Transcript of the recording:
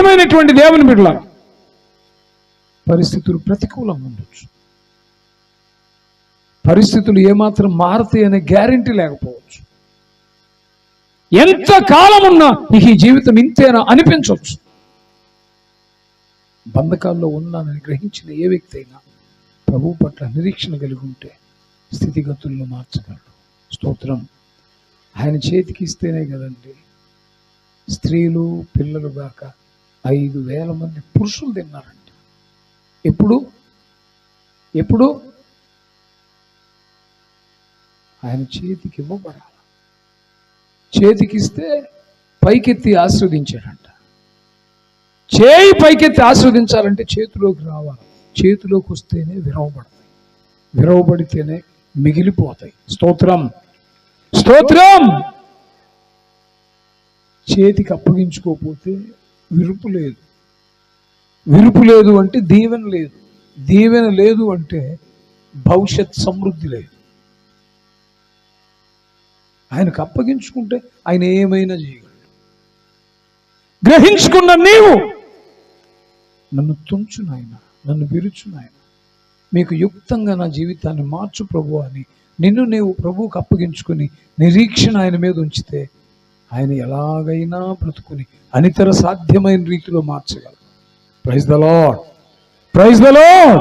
ప్రియమైనటువంటి దేవుని బిడ్డలారా, పరిస్థితులు ప్రతికూలంగా ఉండొచ్చు, పరిస్థితులు ఏమాత్రం మారుతాయి అనే గ్యారెంటీ లేకపోవచ్చు, ఎంత కాలం ఉన్నా ఈ జీవితం ఇంతేనా అనిపించవచ్చు. బంధకాల్లో ఉన్నానని గ్రహించిన ఏ వ్యక్తి అయినా ప్రభు పట్ల నిరీక్షణ కలిగి ఉంటే స్థితిగతులను మార్చగలడు. స్తోత్రం. ఆయన చేతికి ఇస్తేనే కదండి స్త్రీలు పిల్లలు గాక 5,000 మంది పురుషులు తిన్నారండి. ఎప్పుడు ఆయన చేతికి ఇవ్వబడాలి. చేతికిస్తే పైకెత్తి ఆస్వాదించాడంట. చేయి పైకెత్తి ఆస్వాదించాలంటే చేతిలోకి రావాలి. చేతిలోకి వస్తేనే విరవబడతాయి, విరవబడితేనే మిగిలిపోతాయి. స్తోత్రం, స్తోత్రం. చేతికి అప్పగించుకోకపోతే విరుపు లేదు, విరుపు లేదు అంటే దీవెన లేదు, దీవెన లేదు అంటే భవిష్యత్ సమృద్ధి లేదు. ఆయనకు అప్పగించుకుంటే ఆయన ఏమైనా చేయగలడు. గ్రహించుకున్న నీవు నన్ను తుంచు నాయన, నన్ను విరుచు నాయన, మీకు యుక్తంగా నా జీవితాన్ని మార్చు ప్రభు అని నిన్ను నీవు ప్రభువుకు అప్పగించుకుని నిరీక్షణ ఆయన మీద ఉంచితే ఆయన ఎలాగైనా బ్రతుకుని అనితర సాధ్యమైన రీతిలో మార్చగలరు. Praise the lord, praise the lord.